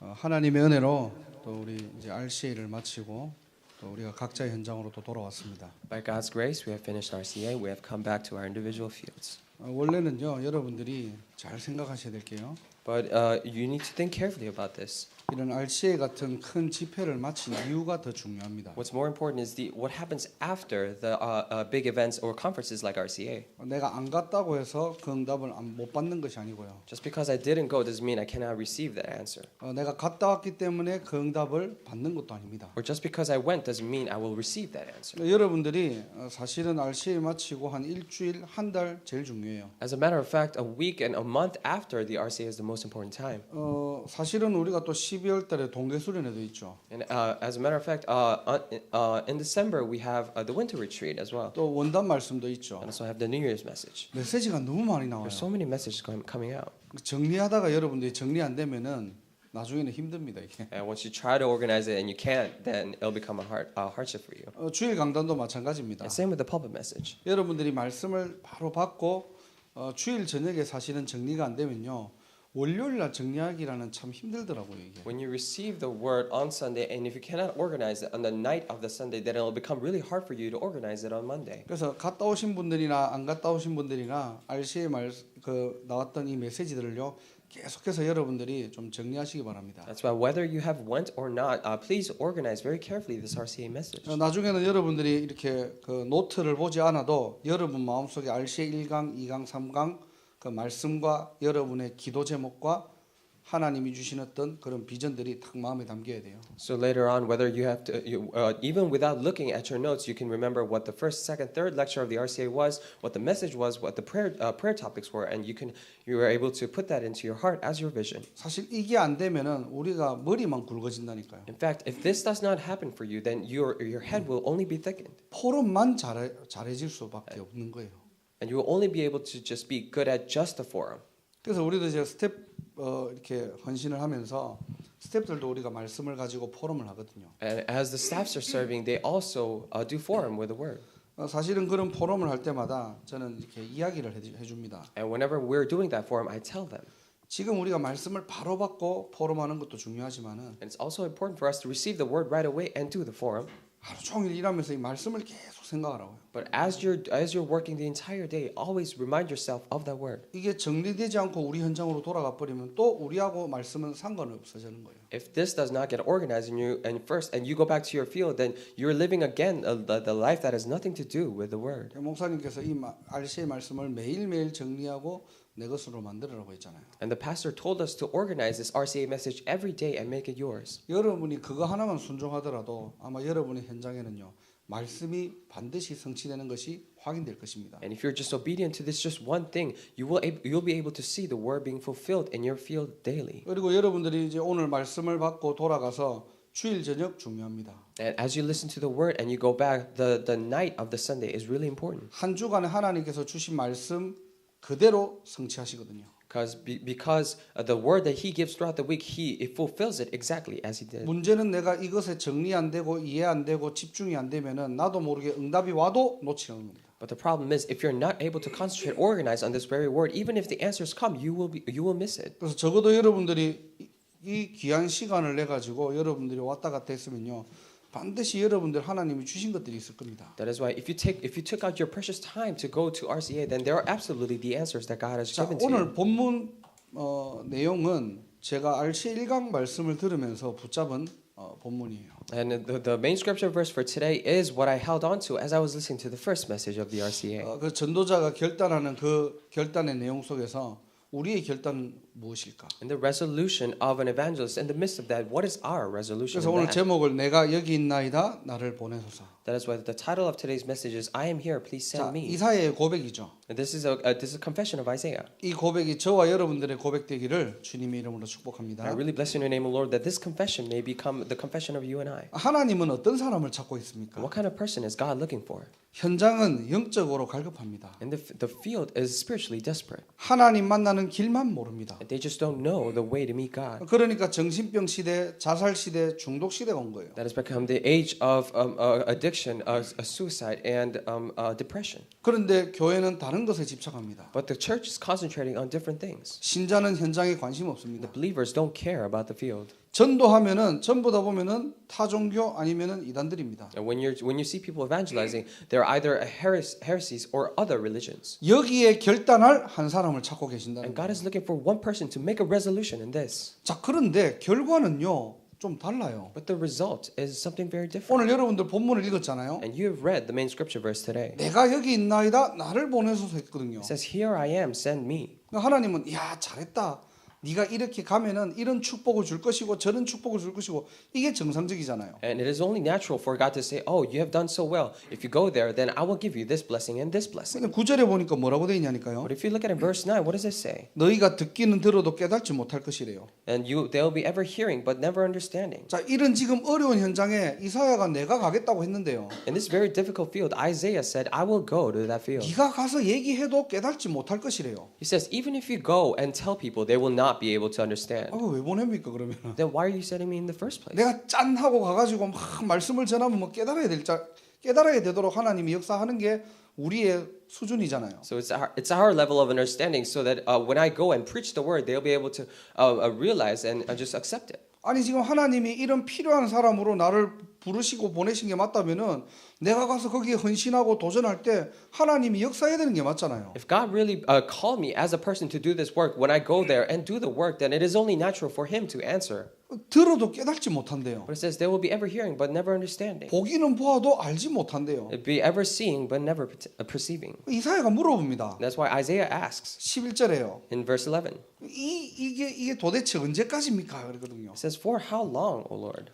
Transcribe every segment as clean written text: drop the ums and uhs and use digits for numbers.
하나님의 은혜로 또 우리 이제 RCA를 마치고 또 우리가 각자의 현장으로 또 돌아왔습니다. By God's grace, we have finished RCA. We have come back to our individual fields. 원래는요 여러분들이 잘 생각하셔야 될게요. But you need to think carefully about this. 이런 RCA 같은 큰 집회를 마친 이유가 더 중요합니다. What's more important is what happens after the big events or conferences like RCA. 내가 안 갔다고 해서 그 응답을 못 받는 것이 아니고요. Just because I didn't go doesn't mean I cannot receive that answer. 내가 갔다 왔기 때문에 그 응답을 받는 것도 아닙니다. Or just because I went doesn't mean I will receive that answer. 여러분들이 사실은 RCA 마치고 한 일주일, 한 달 제일 중요해요. As a matter of fact, a week and a month after the RCA is the most important time. 사실은 우리가 또 12월 달에 동계수련회도 있죠. And as a matter of fact, in December we have the winter retreat as well. 또 원단 말씀도 있죠. And also have the New Year's message. 메시지가 너무 많이 나와요. There's so many messages coming out. 정리하다가 여러분들이 정리 안 되면은 나중에는 힘듭니다 이게. And once you try to organize it and you can't, then it'll become a hardship for you. 주일 강단도 마찬가지입니다. And same with the pulpit message. 여러분들이 말씀을 바로 받고 주일 저녁에 사실은 정리가 안 되면요. 월요일 날 정리하기라는 참 힘들더라고요 이게. When you receive the word on Sunday, and if you cannot organize it on the night of the Sunday, then it'll become really hard for you to organize it on Monday. 그래서 갔다 오신 분들이나 안 갔다 오신 분들이나 RCA 나왔던 이 메시지들을요 계속해서 여러분들이 좀 정리하시기 바랍니다. That's why whether you have went or not, please organize very carefully this RCA message. 나중에는 여러분들이 이렇게 그 노트를 보지 않아도 여러분 마음속에 RCA 1강, 2강, 3강 그 말씀과 여러분의 기도 제목과 하나님이 주신 어떤 그런 비전들이 딱 마음에 담겨야 돼요. So later on, whether you have to, even without looking at your notes, you can remember what the first, second, third lecture of the RCA was, what the message was, what the prayer topics were, and you were able to put that into your heart as your vision. 사실 이게 안 되면은 우리가 머리만 굵어진다니까요. In fact, if this does not happen for you, then your head will only be thickened, 포럼만 잘해질 수밖에 없는 거예요. and you will only be able to just be good at just the forum. 그래서 우리도 이제 스텝 이렇게 헌신을 하면서 스텝들도 우리가 말씀을 가지고 포럼을 하거든요. And as the staffs are serving, they also do forum with the word. 사실은 그런 포럼을 할 때마다 저는 이렇게 이야기를 해줍니다. And whenever we're doing that forum, I tell them. 지금 우리가 말씀을 바로 받고 포럼하는 것도 중요하지만은 And it's also important for us to receive the word right away and do the forum. 하루 종일 일하면서 이 말씀을 계속 생각하라고요. But as you're working the entire day, always remind yourself of that word. 이게 정리되지 않고 우리 현장으로 돌아가 버리면 또 우리하고 말씀은 상관이 없어지는 거예요. If this does not get organized and you go back to your field, then you're living again the life that has nothing to do with the word. 목사님께서 이 RCA 말씀을 매일매일 정리하고 내 것으로 만들으라고 했잖아요. And the pastor told us to organize this RCA message every day and make it yours. 여러분이 그거 하나만 순종하더라도 아마 여러분의 현장에는요 말씀이 반드시 성취되는 것이 확인될 것입니다. And if you're just obedient to this just one thing, you'll be able to see the word being fulfilled in your field daily. 그리고 여러분들이 이제 오늘 말씀을 받고 돌아가서 주일 저녁 중요합니다. And as you listen to the word and you go back, the night of the Sunday is really important. 한 주간에 하나님께서 주신 말씀 그대로 성취하시거든요. Because the word that he gives throughout the week, it fulfills it exactly as he did. 문제는 내가 이것에 정리 안 되고 이해 안 되고 집중이 안 되면은 나도 모르게 응답이 와도 놓치는 겁니다. But the problem is, if you're not able to concentrate, organize on this very word, even if the answers come, you will miss it. 그래서 적어도 여러분들이 이 귀한 시간을 내 가지고 여러분들이 왔다 갔다 했으면요. 반드시 여러분들 하나님이 주신 것들이 있을 겁니다. That is why if you took out your precious time to go to RCA, then there are absolutely the answers that God has given to you. 오늘 본문 내용은 제가 RCA 1강 말씀을 들으면서 붙잡은 본문이에요. And the main scripture verse for today is what I held on to as I was listening to the first message of the RCA. 그 전도자가 결단하는 그 결단의 내용 속에서 우리의 결단은 무엇일까? And the resolution of an evangelist in the midst of that, what is our resolution? 그래서 오늘 제목을 내가 여기 있나이다 나를 보내소서. That is why the title of today's message is I am here, please send me. 이사야의 고백이죠. And this is a confession of Isaiah. 이 고백이 저와 여러분들의 고백되기를 주님의 이름으로 축복합니다. I really bless in your name, O Lord, that this confession may become the confession of you and I. 하나님은 어떤 사람을 찾고 있습니까? What kind of person is God looking for? 현장은 영적으로 갈급합니다. And the field is spiritually desperate. 하나님 만나는 길만 모릅니다. And they just don't know the way to meet God. 그러니까 정신병 시대, 자살 시대, 중독 시대가 온 거예요. That has become the age of addiction, suicide, and depression. 그런데 교회는 다른 것에 집착합니다. But the church is concentrating on different things. 신자는 현장에 관심 없습니다. The believers don't care about the field. 전도하면은 전부 다 보면은 타종교 아니면은 이단들입니다. And when you see people evangelizing, they're either heresies or other religions. 여기에 결단할 한 사람을 찾고 계신다는 And 거예요. God is looking for one person to make a resolution in this. 자, 그런데 결과는요 좀 달라요. But the result is something very different. 오늘 여러분들 본문을 읽었잖아요. And you have read the main scripture verse today. 내가 여기 있나이다 나를 보내소서 했거든요. It says, "Here I am, send me." 그러니까 하나님은 야 잘했다. 네가 이렇게 가면은 이런 축복을 줄 것이고 저런 축복을 줄 것이고 이게 정상적이잖아요. And it is only natural for God to say, "Oh, you have done so well. If you go there, then I will give you this blessing and this blessing." 근데 9절에 보니까 뭐라고 돼 있냐니까요. But if you look at it in verse 9, what does it say? 너희가 듣기는 들어도 깨닫지 못할 것이래요. And they'll be ever hearing but never understanding. 자, 이런 지금 어려운 현장에 이사야가 내가 가겠다고 했는데요. In this very difficult field, Isaiah said, "I will go to that field." 네가 가서 얘기해도 깨닫지 못할 것이래요. He says, even if you go and tell people, they will not be able to understand. 아, 왜 보냅니까 그러면? Then why are you sending me in the first place? 내가 짠 하고 가가지고 막 말씀을 전하면 뭐 깨달아야 되도록 하나님이 역사하는 게 우리의 수준이잖아요. So it's our level of understanding, so that when I go and preach the word, they'll be able to realize and just accept it. 아니 지금 하나님이 이런 필요한 사람으로 나를 부르시고 보내신 게 맞다면은 내가 가서 거기에 헌신하고 도전할 때 하나님이 역사해야 되는 게 맞잖아요. If God really called me as a person to do this work, when I go there and do the work, then it is only natural for Him to answer. 들어도 깨닫지 못한대요. But it says they will be ever hearing but never understanding. 보기는 보아도 알지 못한대요. They'll be ever seeing but never perceiving. 이사야가 물어봅니다. That's why Isaiah asks 11절에요. in verse 11. 이게 도대체 언제까지입니까? 그러거든요. It says, "For how long, O Lord?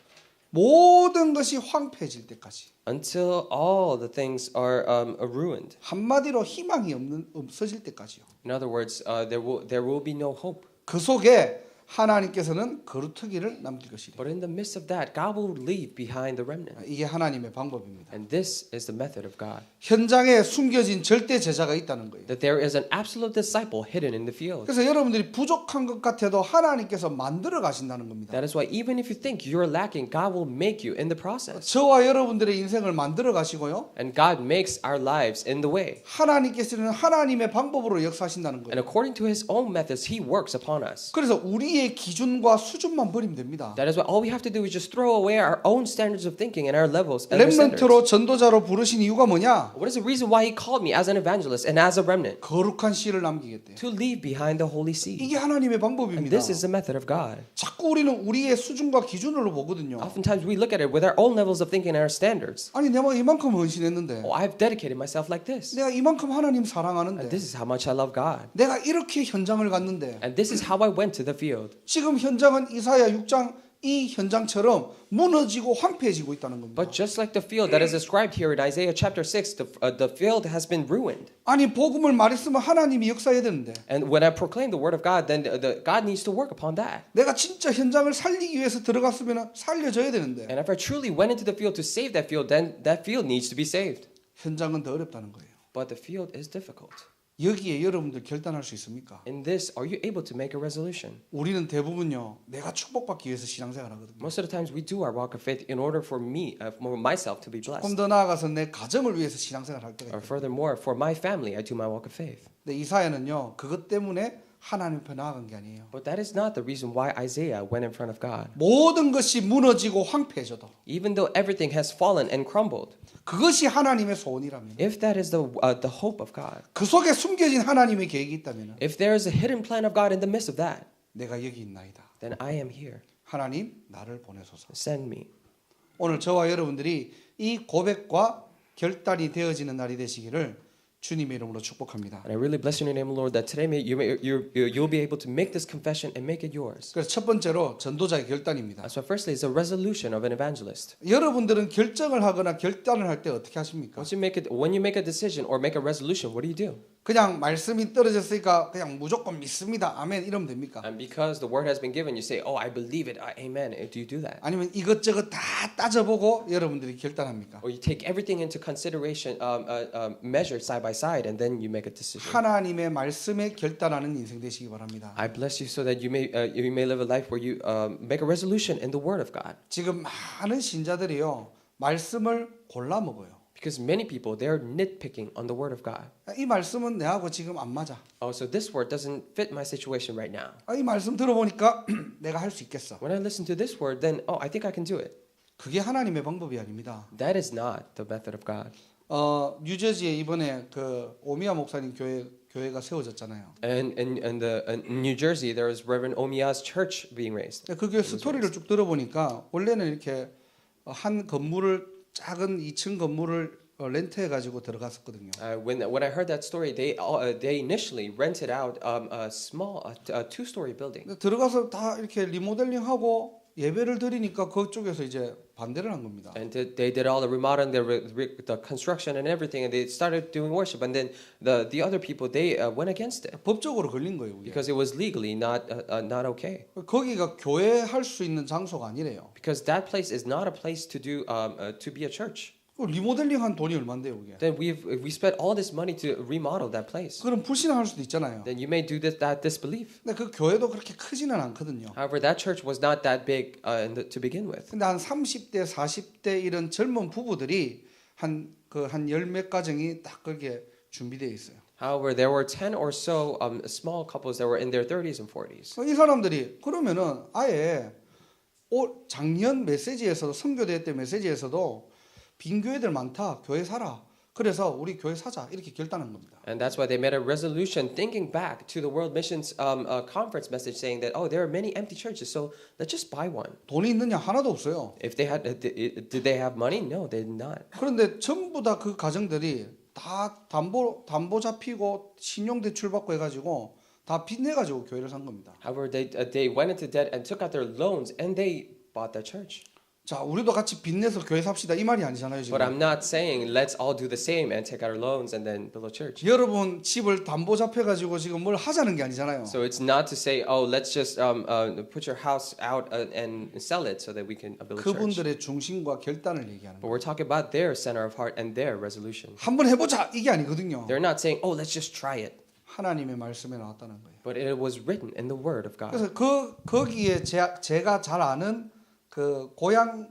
모든 것이 황폐해질 때까지. Until all the things are ruined." 한마디로 희망이 없어질 때까지요. In other words, there will be no hope. 그 속에 하나님께서는 거루터기를 남길 것이래. But in the midst of that, God will leave behind the remnant. 이게 하나님의 방법입니다. And this is the method of God. 현장에 숨겨진 절대 제자가 있다는 거예요. That there is an absolute disciple hidden in the field. 그래서 여러분들이 부족한 것 같아도 하나님께서 만들어 가신다는 겁니다. That is why even if you think you're lacking, God will make you in the process. 저와 여러분들의 인생을 만들어 가시고요. And God makes our lives in the way. 하나님께서는 하나님의 방법으로 역사하신다는 And 거예요. according to His own methods, He works upon us. 그래서 우리의 기준과 수준만 버리면 됩니다. That is why all we have to do is just throw away our own standards of thinking and our levels and our standards. 렘넌트로 전도자로 부르신 이유가 뭐냐? What is the reason why He called me as an evangelist and as a remnant? 거룩한 씨를 남기겠대요. To leave behind the holy seed. 이게 하나님의 And 방법입니다. this is the method of God. 자꾸 우리는 우리의 수준과 기준으로 보거든요. Oftentimes we look at it with our own levels of thinking and our standards. 아니 내가 이만큼 헌신했는데 Oh, I've dedicated myself like this. 내가 이만큼 하나님 And 사랑하는데 this is how much I love God. 내가 이렇게 현장을 갔는데 And this is how I went to the field. 지금 현장은 이사야 6장 이 현장처럼 무너지고 황폐해지고 있다는 겁니다. But just like the field that is described here in Isaiah chapter 6, the field has been ruined. 아니 복음을 말했으면 하나님이 역사해야 되는데 And when I proclaim the word of God, then God needs to work upon that. 내가 진짜 현장을 살리기 위해서 들어갔으면 살려줘야 되는데 And if I truly went into the field to save that field, then that field needs to be saved. 현장은 더 어렵다는 거예요. But the field is difficult. 여기에 여러분들 결단할 수 있습니까? In this, are you able to make a resolution? 우리는 대부분요 내가 축복받기 위해서 신앙생활 하거든요. Most of the times we do our walk of faith in order for myself to be 조금 blessed. 더 나아가서 내 가정을 위해서 신앙생활 할 때가 Or 있거든요. furthermore, for my family, I do my walk of faith. 근데 이사야는요 그것 때문에 하나님 앞에 나아간 게 아니에요. But that is not the reason why Isaiah went in front of God. 모든 것이 무너지고 황폐해져도 Even though everything has fallen and crumbled, 그것이 하나님의 소원이라면 if that is the hope of God, 그 속에 숨겨진 하나님의 계획이 있다면 if there is a hidden plan of God in the midst of that, 내가 여기 있나이다. then I am here. 하나님 나를 보내소서. Send me. 오늘 저와 여러분들이 이 고백과 결단이 되어지는 날이 되시기를 주님의 이름으로 축복합니다. And I really bless your name, Lord, that today you'll be able to make this confession and make it yours. 그래서 첫 번째로 전도자의 결단입니다. So firstly, it's a resolution of an evangelist. 여러분들은 결정을 하거나 결단을 할 때 어떻게 하십니까? When you make a decision or make a resolution, what do? 그냥 말씀이 떨어졌으니까 그냥 무조건 믿습니다. 아멘 이러면 됩니까? And because the word has been given, you say, "Oh, I believe it. Amen." Do you do that? 아니면 이것저것 다 따져보고 여러분들이 결단합니까? Or you take everything into consideration, measured side by side, and then you make a decision? 하나님의 말씀에 결단하는 인생 되시기 바랍니다. I bless you so that you may live a life where you make a resolution in the Word of God. 지금 많은 신자들이요 말씀을 골라 먹어요. Because many people, they're nitpicking on the word of God. 이 말씀은 내하고 지금 안 맞아. Oh, so this word doesn't fit my situation right now. 이 말씀 들어보니까 내가 할 수 있겠어. When I listen to this word, then, I think I can do it. 그게 하나님의 방법이 아닙니다. That is not the method of God. 뉴저지에 이번에 그 오미야 목사님 교회가 세워졌잖아요. And in New Jersey, there was Reverend Omiya's church being raised. 그 교회 스토리를 쭉 들어보니까 원래는 이렇게 한 건물을 작은 2층 건물을 렌트해 가지고 들어갔었거든요. When I heard that story, they initially rented out a small two-story building. 근데 들어가서 다 이렇게 리모델링하고 예배를 드리니까 그쪽에서 이제 반대를 한 겁니다. And they did all the remodeling, the construction and everything, and they started doing worship. And then the other people, they went against it 법적으로 걸린 거예요. 그게. because it was legally not okay. 거기가 교회 할 수 있는 장소가 아니래요. Because that place is not a place to do to be a church. 리모델링한 돈이 얼마인데요, 그게? Then we spent all this money to remodel that place. 그럼 불신할 수도 있잖아요. Then you may do that disbelief. 근데 그 교회도 그렇게 크지는 않거든요. However, that church was not that big to begin with. 근데 한 30대, 40대 이런 젊은 부부들이 한 열 몇 가정이 딱 그렇게 준비되어 있어요. However, there were 10 or so small couples that were in their 30s and 40s. 이 사람들이 그러면은 아예 작년 메시지에서도 선교대회 때 메시지에서도 빈 교회들 많다. 교회 사라. 그래서 우리 교회 사자. 이렇게 결단한 겁니다. And that's why they made a resolution thinking back to the World Missions Conference message saying that, there are many empty churches, so let's just buy one. 돈이 있느냐 하나도 없어요. If they had, did they have money? No, they did not. 그런데 전부 다 그 가정들이 다 담보 잡히고 신용 대출 받고 해가지고 다 빚내 가지고 교회를 산 겁니다. However, they went into debt and took out their loans and they bought that church. 자, 우리도 같이 빚내서 교회 삽시다 이 말이 아니잖아요 지금. But I'm not saying let's all do the same and take out our loans and then build a church. 여러분 집을 담보 잡혀가지고 지금 뭘 하자는 게 아니잖아요. So it's not to say, let's just put your house out and sell it so that we can build a church. 그분들의 중심과 결단을 얘기하는 But 거예요. we're talking about their center of heart and their resolution. 한번 해보자 이게 아니거든요. They're not saying, let's just try it. 하나님의 말씀에 나왔다는 거예요. But it was written in the Word of God. 그래서 거기에 제가 잘 아는 그 고향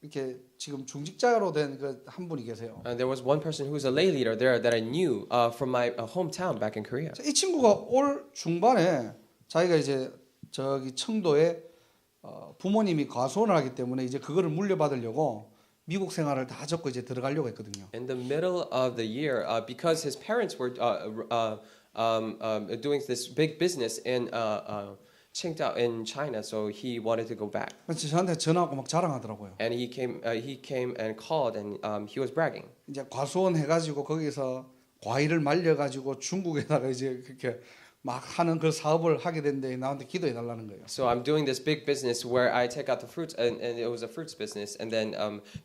이렇게 지금 중직자로 된 그 한 분이 계세요. And there was one person who was a lay leader there that I knew from my hometown back in Korea. 이 친구가 올 중반에 자기가 이제 저기 청도에 부모님이 과수원을 하기 때문에 이제 그거를 물려받으려고 미국 생활을 다 접고 이제 들어가려고 했거든요. In the middle of the year, because his parents were doing this big business in Qingdao in China, so he wanted to go back. 그래서 저한테 전화하고 막 자랑하더라고요. And he came and called, and he was bragging. 이제 과수원 해가지고 거기서 과일을 말려가지고 중국에다가 이제 그렇게 막 하는 그 사업을 하게 된데 나한테 기도해 달라는 거예요. So I'm doing this big business where I take out the fruits, and it was a fruits business. And then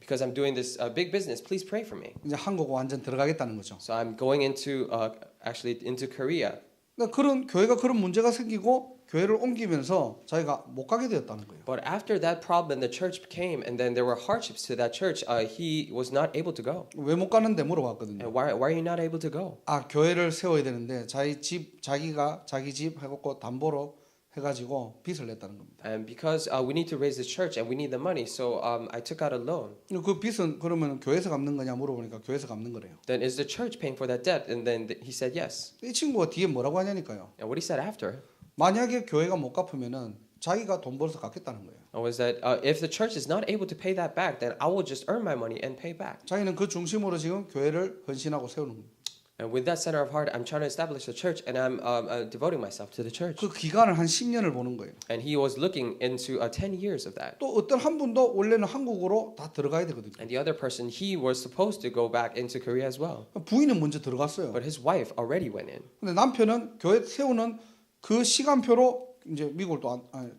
because I'm doing this big business, please pray for me. 이제 한국 완전 들어가겠다는 거죠. So I'm going into actually into Korea. 그러니까 그런 교회가 그런 문제가 생기고 교회를 옮기면서 자기가 못 가게 되었다는 거예요. But after that problem, the church came, and then there were hardships to that church. He was not able to go. 왜 못 가는데 물어봤거든요. And why are you not able to go? 교회를 세워야 되는데 자기가 자기 집 해갖고 담보로 해가지고 빚을 냈다는 겁니다. And because we need to raise the church and we need the money, so I took out a loan. 그 빚은 그러면 교회에서 갚는 거냐 물어보니까 교회에서 갚는 거래요. Then is the church paying for that debt? And then he said yes. 이 친구가 뒤에 뭐라고 하냐니까요. And what he said after 만약에 교회가 못 갚으면은 자기가 돈 벌어서 갚겠다는 거예요. was that if the church is not able to pay that back, then I will just earn my money and pay back. 자기는 그 중심으로 지금 교회를 헌신하고 세우는 겁니다. And with that center of heart, I'm trying to establish the church, and I'm devoting myself to the church. 그 기간을 한 10년을 보는 거예요. And he was looking into 10 years of that. 또 어떤 한 분도 원래는 한국으로 다 들어가야 되거든요. And the other person, he was supposed to go back into Korea as well. 부인은 먼저 들어갔어요. But his wife already went in. 근데 남편은 교회 세우는 그 시간표로 이제 미국을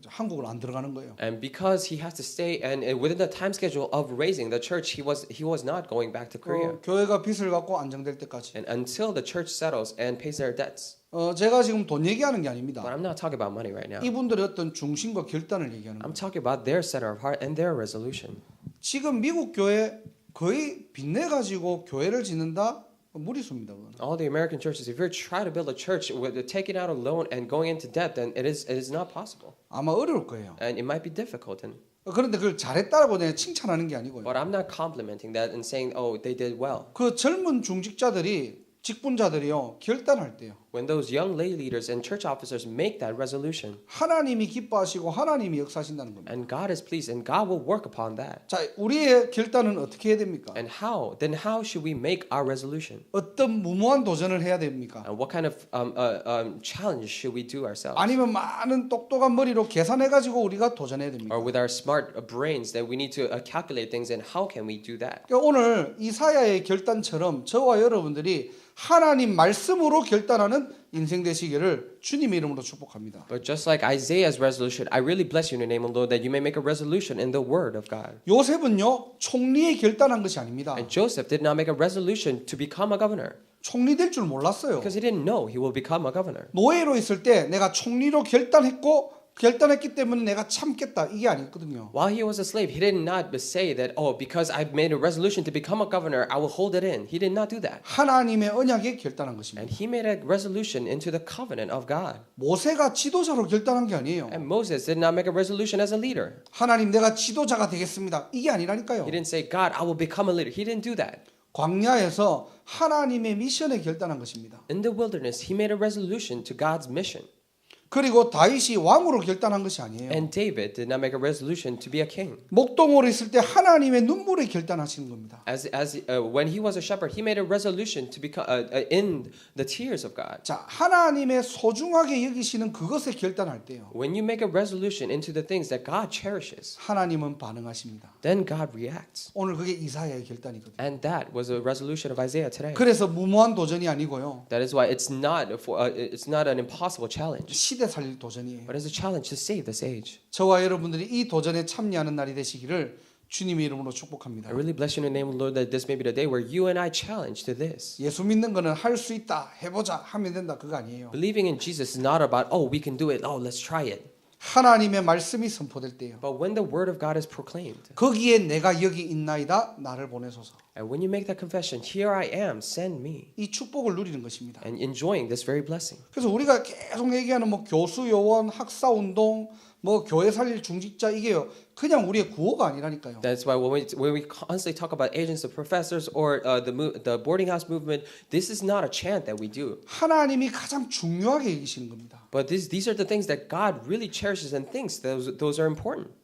한국을 안 들어가는 거예요. And because he has to stay and within the time schedule of raising the church, he was not going back to Korea. 교회가 빚을 갚고 안정될 때까지. And until the church settles and pays their debts. 제가 지금 돈 얘기하는 게 아닙니다. But I'm not talking about money right now. 이분들의 어떤 중심과 결단을 얘기하는 I'm 거예요. talking about their center of heart and their resolution. 지금 미국 교회 거의 빚내 가지고 교회를 짓는다 무리수입니다. 그건. All the American churches, if you're trying to build a church with taking out a loan and going into debt, then it is not possible. 아마 어려울 거예요. And it might be difficult. And 그런데 그걸 잘했다고 내가 칭찬하는 게 아니고요. But I'm not complimenting that and saying, oh, they did well. 그 젊은 중직자들이 직분자들이요 결단할 때요. When those young lay leaders and church officers make that resolution, 하나님이 기뻐하시고 하나님이 역사하신다는 겁니다. and God is pleased, and God will work upon that. 자, 우리의 결단은 어떻게 해야 됩니까? And how? Then how should we make our resolution? 어떤 무모한 도전을 해야 됩니까? And what kind of challenge should we do ourselves? 아니면 많은 똑똑한 머리로 계산해 가지고 우리가 도전해야 됩니까? Or with our smart brains that we need to calculate things, and how can we do that? 그러니까 오늘 이사야의 결단처럼 저와 여러분들이 하나님 말씀으로 결단하는 인생 되시기를 주님의 이름으로 축복합니다. But just like Isaiah's resolution, I really bless you in the name of the Lord that you may make a resolution in the word of God. 요셉은요 총리에 결단한 것이 아닙니다. And Joseph did not make a resolution to become a governor 총리 될 줄 몰랐어요. because he didn't know he will become a governor. 노예로 있을 때 내가 총리로 결단했기 때문에 내가 참겠다 이게 아니거든요. While he was a slave, he did not say that, oh, because I've made a resolution to become a governor, I will hold it in. He did not do that. 하나님의 언약에 결단한 것입니다. And he made a resolution into the covenant of God. 모세가 지도자로 결단한 게 아니에요. And Moses did not make a resolution as a leader. 하나님 내가 지도자가 되겠습니다. 이게 아니라니까요. He didn't say, God, I will become a leader. He didn't do that. 광야에서 하나님의 미션에 결단한 것입니다. In the wilderness, he made a resolution to God's mission. 그리고 다윗이 왕으로 결단한 것이 아니에요. And David did not make a resolution to be a king. 목동으로 있을 때 하나님의 눈물에 결단하시는 겁니다. When he was a shepherd, he made a resolution to become in the tears of God. 자, 하나님의 소중하게 여기시는 그것에 결단할 때요. When you make a resolution into the things that God cherishes, 하나님은 반응하십니다. then God reacts. 오늘 그게 이사야의 결단이거든요. And that was a resolution of Isaiah today. 그래서 무모한 도전이 아니고요. That is why it's not an impossible challenge, 시대 살릴 도전이에요. but it's a challenge to save this age. 저와 여러분들이 이 도전에 참여하는 날이 되시기를 주님의 이름으로 축복합니다. I really bless you in the name of the Lord that this may be the day where you and I challenge to this. 예수 믿는 거는 할 수 있다, 해보자, 하면 된다 그거 아니에요. Believing in Jesus is not about, oh, we can do it, oh, let's try it. 하나님의 말씀이 선포될 때요. But when the word of God is proclaimed, 거기에 내가 여기 있나이다, 나를 보내소서. and when you make that confession, here I am, send me, 이 축복을 누리는 것입니다. and enjoying this very blessing. 그래서 우리가 계속 얘기하는 뭐 교수 요원, 학사 운동, 뭐 교회 살릴 중직자 이게요. 그냥 우리의 구호가 아니라니까요. That's why when we constantly talk about agents of professors or the boarding house movement, this is not a chant that we do. 하나님이 가장 중요하게 여기시는 겁니다. But these are the things that God really cherishes and thinks those are important.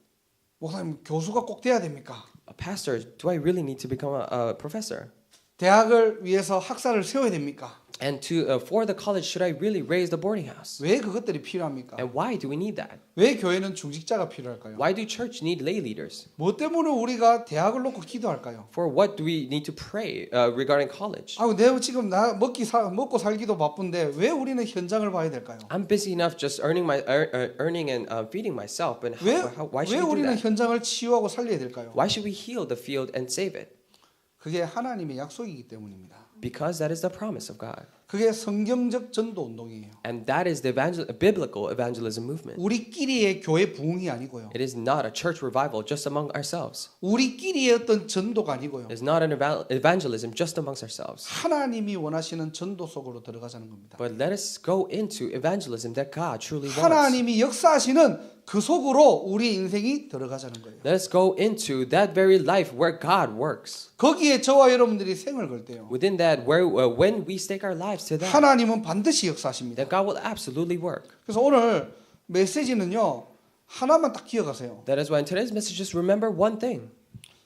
목사님 교수가 꼭 돼야 됩니까? A pastor, do I really need to become a professor? 대학을 위해서 학사를 세워야 됩니까? And for the college, should I really raise the boarding house? 왜 그것들이 필요합니까? And why do we need that? 왜 교회는 중직자가 필요할까요? Why do church need lay leaders? 뭐 때문에 우리가 대학을 놓고 기도할까요? For what do we need to pray regarding college? 아, 내가 지금 나 먹고 살기도 바쁜데 왜 우리는 현장을 봐야 될까요? I'm busy enough just earning and feeding myself. And why 왜 should we do 우리는 that? 현장을 치유하고 살려야 될까요? Why should we heal the field and save it? 그게 하나님의 약속이기 때문입니다. Because that is the promise of God. 그게 성경적 전도 운동이에요. And that is the biblical evangelism movement. 우리끼리의 교회 부흥이 아니고요. It is not a church revival just among ourselves. 우리끼리의 어떤 전도가 아니고요. It is not an evangelism just amongst ourselves. 하나님이 원하시는 전도 속으로 들어가자는 겁니다. But let us go into evangelism that God truly wants. 하나님이 역사하시는 그 속으로 우리 인생이 들어가자는 거예요. Let us go into that very life where God works. 거기에 저와 여러분들이 생을 걸 때요. Within that, when we stake our lives to that, 하나님은 반드시 역사하십니다. that God will absolutely work. 그래서 오늘 메시지는요. 하나만 딱 기억하세요. That is why in today's message, just remember one thing.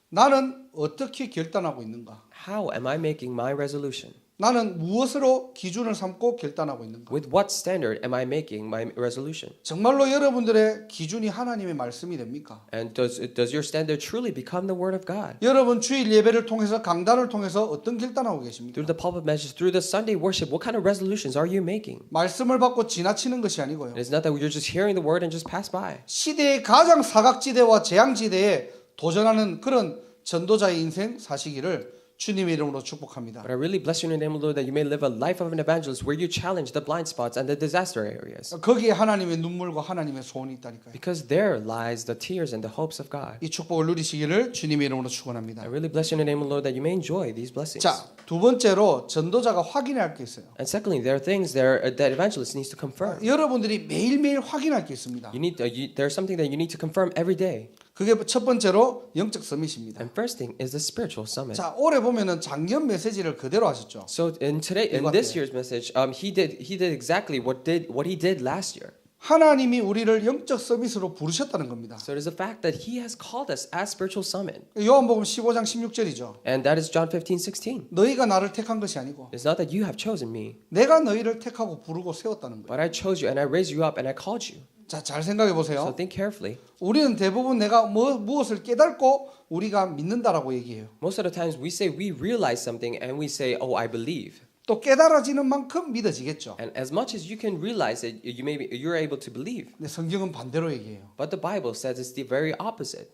나는 어떻게 결단하고 있는가? How am I making my resolution? 나는 무엇으로 기준을 삼고 결단하고 있는가? With what standard am I making my resolution? 정말로 여러분들의 기준이 하나님의 말씀이 됩니까? And does your standard truly become the word of God? 여러분 주일 예배를 통해서 강단을 통해서 어떤 결단하고 계십니까? Through the pulpit message, through the Sunday worship, what kind of resolutions are you making? 말씀을 받고 지나치는 것이 아니고요. It is not that you're just hearing the word and just pass by. 시대의 가장 사각지대와 재앙지대에 도전하는 그런 전도자의 인생 사시기를 주님의 이름으로 축복합니다. But I really bless you in the name of the Lord that you may live a life of an evangelist where you challenge the blind spots and the disaster areas. 거기에 하나님의 눈물과 하나님의 소원이 있다니까요. Because there lies the tears and the hopes of God. 이 축복을 누리시기를 주님의 이름으로 축원합니다. I really bless you in the name of the Lord that you may enjoy these blessings. 자, 두 번째로 전도자가 확인해야 할 게 있어요. And secondly, there are things there that evangelist needs to confirm. 여러분들이 매일매일 확인할 게 있습니다. There's something that you need to confirm every day. 그게 첫 번째로 영적 서밋입니다. And first thing is the spiritual summit. 자, 올해 보면은 작년 메시지를 그대로 하셨죠. So in this year's message, he did exactly what he did last year. 하나님이 우리를 영적 서밋으로 부르셨다는 겁니다. So it is a fact that he has called us as spiritual summit. 요한복음 15장 16절이죠. And that is John 15:16. 너희가 나를 택한 것이 아니고 It's not that you have chosen me, 내가 너희를 택하고 부르고 세웠다는 거예요. but I chose you and I raised you up and I called you. 자, 잘 생각해 So 보세요. think carefully. 우리는 대부분 내가 무엇을 깨닫고 우리가 믿는다라고 얘기해요. Most of the times we say we realize something and we say, "Oh, I believe." 또 깨달아지는 만큼 믿어지겠죠. And as much as you can realize it, you're able to believe. 근데 성경은 반대로 얘기해요. But the Bible says it's the very opposite.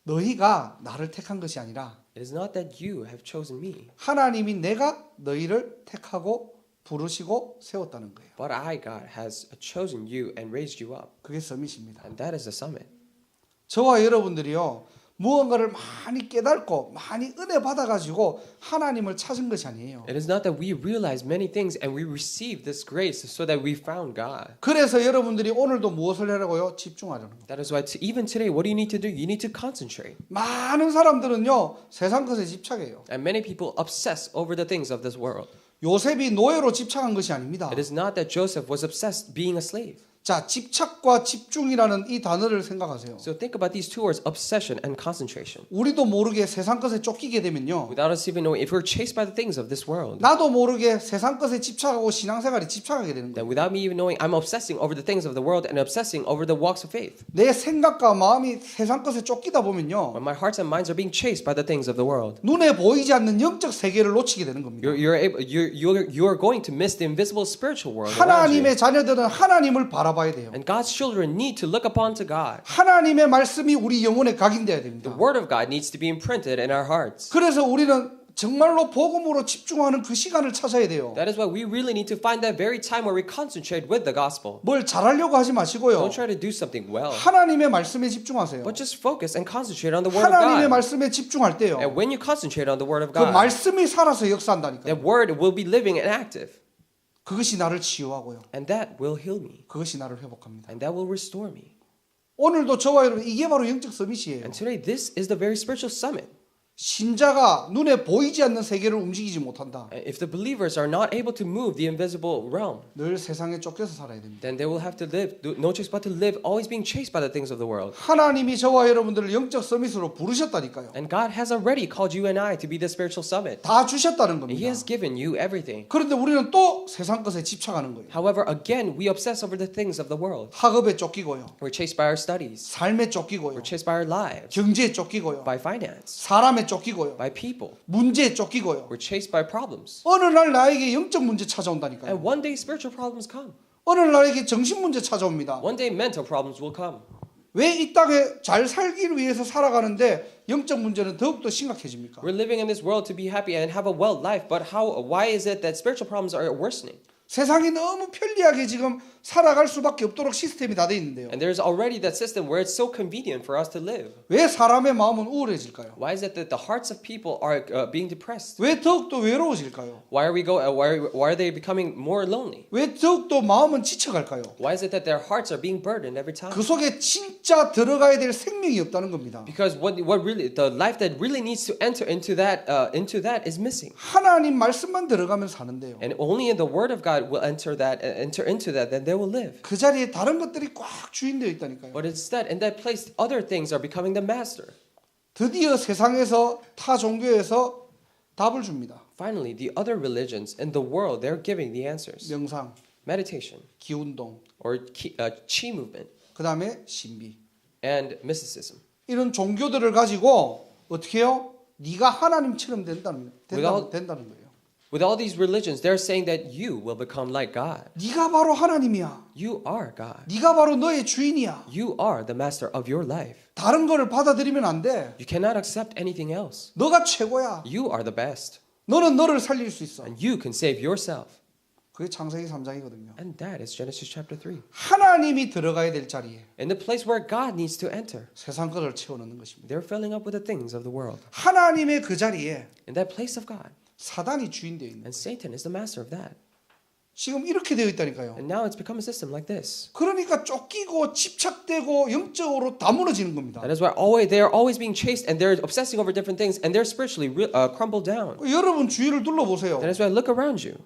너희가 나를 택한 것이 아니라 It is not that you have chosen me, 하나님이 내가 너희를 택하고 부르시고 세웠다는 거예요. but I, God, has chosen you and raised you up. 그게 서밋입니다. And that is the summit. 저와 여러분들이요. 무언가를 많이 깨닫고 많이 은혜 받아가지고 하나님을 찾은 것이 아니에요. It is not that we realize many things and we receive this grace so that we found God. 그래서 여러분들이 오늘도 무엇을 하라고요? 집중하려는 거예요. That is why even today, what do you need to do? You need to concentrate. 많은 사람들은요. 세상 것에 집착해요. And many people obsess over the things of this world. 요셉이 노예로 집착한 것이 아닙니다. It is not that Joseph was obsessed being a slave. 자, 집착과 집중이라는 이 단어를 생각하세요. So think about these two words, obsession and concentration. 우리도 모르게 세상 것에 쫓기게 되면요. Without us even knowing, if we're chased by the things of this world, 나도 모르게 세상 것에 집착하고 신앙생활에 집착하게 되는 거예요. then without me even knowing, I'm obsessing over the things of the world and obsessing over the walks of faith. 내 생각과 마음이 세상 것에 쫓기다 보면요. When my hearts and minds are being chased by the things of the world, 눈에 보이지 않는 영적 세계를 놓치게 되는 겁니다. you're going to miss the invisible spiritual world around you. 하나님의 자녀들은 하나님을 바라봐야 돼요. And God's children need to look upon to God. 하나님의 말씀이 우리 영혼에 각인돼야 됩니다. The word of God needs to be imprinted in our hearts. 그래서 우리는 정말로 복음으로 집중하는 그 시간을 찾아야 돼요. That is why we really need to find that very time where we concentrate with the gospel. 뭘 잘하려고 하지 마시고요. Don't try to do something well, 하나님의 말씀에 집중하세요. but just focus and concentrate on the word of 하나님의 God. 말씀에 집중할 때요. And when you concentrate on the word of 그 God, 말씀이 살아서 역사한다니까요. that word will be living and active. 그것이 나를 치유하고요. And that will heal me. 그것이 나를 회복합니다. And that will restore me. 오늘도 저와 여러분 이게 바로 영적 서밋이에요. And today, this is the very spiritual summit. 신자가 눈에 보이지 않는 세계를 움직이지 못한다. And if the believers are not able to move the invisible realm, 늘 세상에 쫓겨서 살아야 됩니다. then they will have to live, no choice but to live, always being chased by the things of the world. 하나님이 저와 여러분들을 영적 서밋으로 부르셨다니까요. And God has already called you and I to be the spiritual summit. 다 주셨다는 And 겁니다. He has given you everything. 그런데 우리는 또 세상 것에 집착하는 거예요. However, again, we obsess over the things of the world. 학업에 쫓기고요. We're chased by our studies. 삶에 쫓기고요. We're chased by our lives, 경제에 쫓기고요. by finance, 사람에 쫓기고요. by people. 문제에 쫓기고요. We're chased by problems. 어느 날 나에게 영적 문제 찾아온다니까요. And one day spiritual problems come. 어느 날 나에게 정신 문제 찾아옵니다. One day mental problems will come. 왜 이 땅에 잘 살기 위해서 살아가는데 영적 문제는 더욱더 심각해집니까? We're living in this world to be happy and have a well life, but why is it that spiritual problems are worsening? 세상이 너무 편리하게 지금 살아갈 수밖에 없도록 시스템이 다 돼 있는데요. And there's already that system where it's so convenient for us to live. 왜 사람의 마음은 우울해질까요? Why is it that the hearts of people are being depressed? 왜 더욱더 외로워질까요? Why are they becoming more lonely? 왜 더욱더 마음은 지쳐갈까요? Why is it that their hearts are being burdened every time? 그 속에 진짜 들어가야 될 생명이 없다는 겁니다. Because what really the life that really needs to enter into that is missing. 하나님 말씀만 들어가면 사는데요. And only in the Word of God will enter into that, then they will live. 그 자리에 다른 것들이 꽉 주인되어 있다니까요. But instead, in that place, other things are becoming the master. 드디어 세상에서 타 종교에서 답을 줍니다. Finally, the other religions in the world, they're giving the answers. 명상, Meditation, 기운동, or Qi movement, 그 다음에 신비. and mysticism. 이런 종교들을 가지고 어떻게 해요? 네가 하나님처럼 된다는 거예요. With all these religions, they're saying that you will become like God. 네가 바로 하나님이야. You are God. 네가 바로 너의 주인이야. You are the master of your life. 다른 거를 받아들이면 안 돼. You cannot accept anything else. 너가 최고야. You are the best. 너는 너를 살릴 수 있어. And you can save yourself. 그게 창세기 3장이거든요. And that is Genesis chapter 3. 하나님이 들어가야 될 자리에 In the place where God needs to enter, 세상 것을 채워넣는 것입니다. they're filling up with the things of the world. 하나님의 그 자리에 In that place of God, 사단이 주인되어 있는 and Satan is the master of that. 지금 이렇게 되어 있다니까요. And now it's become a system like this. 그러니까 쫓기고 집착되고 영적으로 다 무너지는 겁니다. That is why they are always being chased and they're obsessing over different things and they're spiritually crumbled down. 여러분 주위를 둘러보세요. That is why look around you.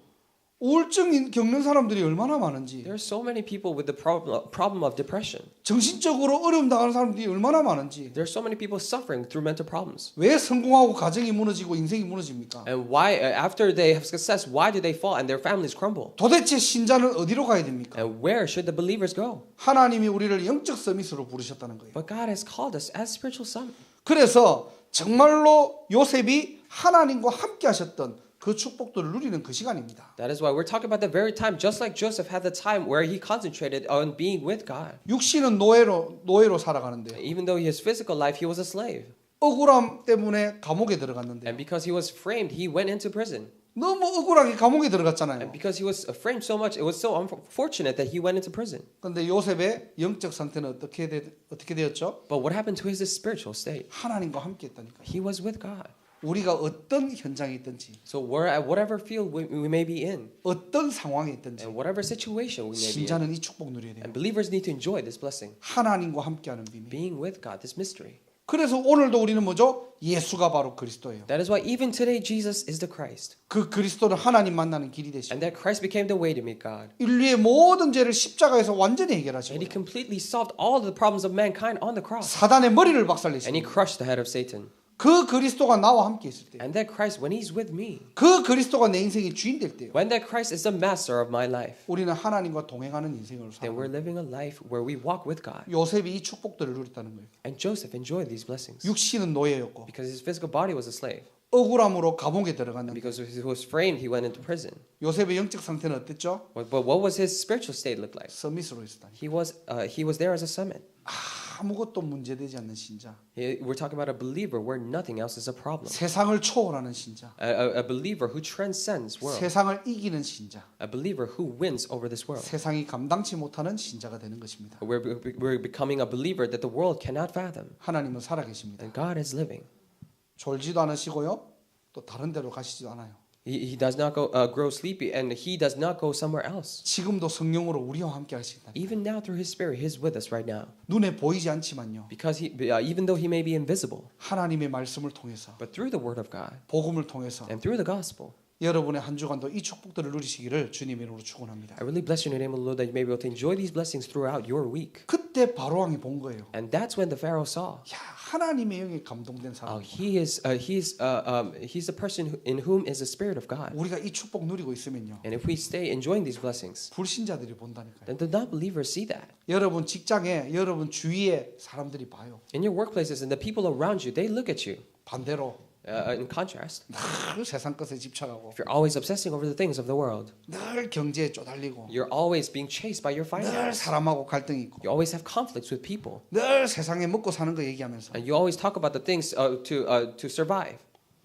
우울증 겪는 사람들이 얼마나 많은지, There are so many people with the problem of depression. 정신적으로 어려움 당하는 사람들이 얼마나 많은지. There are so many people suffering through mental problems. 왜 성공하고 가정이 무너지고 인생이 무너집니까? And why, after they have success, why do they fall and their families crumble? 도대체 신자는 어디로 가야 됩니까? And where should the believers go? 하나님이 우리를 영적 서밋으로 부르셨다는 거예요. But God has called us as spiritual sons. 그래서 정말로 요셉이 하나님과 함께 하셨던 그 축복들을 누리는 그 시간입니다. That is why we're talking about the very time, just like Joseph had the time where he concentrated on being with God. 육신은 노예로 살아가는데, Even though his physical life, he was a slave. 억울함 때문에 감옥에 들어갔는데, And because he was framed, he went into prison. 너무 억울하게 감옥에 And 들어갔잖아요. because he was framed so much, it was so unfortunate that he went into prison. 그런데 요셉의 영적 상태는 어떻게 되었죠? But what happened to his spiritual state? 하나님과 함께 했다니까요. He was with God. 우리가 어떤 현장에 있든지, So we're at whatever field we may be in, 어떤 상황에 있든지, and whatever situation we may be in, 신자는 이 축복 누려야 돼요. and believers need to enjoy this blessing, 하나님과 함께하는 비밀. being with God, this mystery. 그래서 오늘도 우리는 뭐죠? 예수가 바로 그리스도예요. That is why even today Jesus is the Christ, 그 그리스도는 하나님 만나는 길이 되시고, and that Christ became the way to meet God, 인류의 모든 죄를 십자가에서 완전히 해결하시고, and He completely solved all the problems of mankind on the cross, 사단의 머리를 and He 박살내시고, crushed the head of Satan. 그 그리스도가 나와 함께 있을 때, And that Christ, when He's with me, 그 그리스도가 내 인생의 주인 될 때요, when that Christ is the master of my life, 우리는 하나님과 동행하는 인생을 then we're 살아요. living a life where we walk with God. 요셉이 이 축복들을 누렸다는 거예요. And Joseph enjoyed these blessings 육신은 노예였고, because his physical body was a slave. 억울함으로 감옥에 And 들어갔는데, because he was framed, he went into prison. 요셉의 영적 상태는 어땠죠? But what was his spiritual state look like? 서밋으로 있었다니. He was there as a summit. 아무것도 문제되지 않는 신자, We're talking about a believer where nothing else is a problem. 세상을 초월하는 신자, A believer who transcends world. 세상을 이기는 신자, A believer who wins over this world. 세상이 감당치 못하는 신자가 되는 것입니다. We're becoming a believer that the world cannot fathom. 하나님은 살아계십니다. And God is living. 졸지도 않으시고요, 또 다른 데로 가시지도 않아요. He does not grow sleepy, and He does not go somewhere else. 지금도 성령으로 우리와 함께 하신다. Even now, through His Spirit, He is with us right now. 눈에 보이지 않지만요, Because even though He may be invisible, 하나님의 말씀을 통해서, but through the Word of God 복음을 통해서 and through the Gospel, 여러분의 한 주간도 이 축복들을 누리시기를 주님의 이름으로 축원합니다. I really bless you in the name of the Lord that you may be able to enjoy these blessings throughout your week. 그때 바로왕이 본 거예요. And that's when the Pharaoh saw. 야, 하나님의 영에 감동된 사람. He's the person in whom is the Spirit of God. 우리가 이 축복 누리고 있으면요, And if we stay enjoying these blessings, 불신자들이 본다니까요. then the non-believers see that. 여러분 직장에, 여러분 주위에 사람들이 봐요. In your workplaces and the people around you, they look at you. 반대로 In contrast, 늘 세상 것에 집착하고, if you're always obsessing over the things of the world, 늘 경제에 쪼달리고, you're always being chased by your 늘 finances. 사람하고 갈등이 있고, You always have conflicts with people, 늘 세상에 먹고 사는 거 얘기하면서, and you always talk about the things to survive.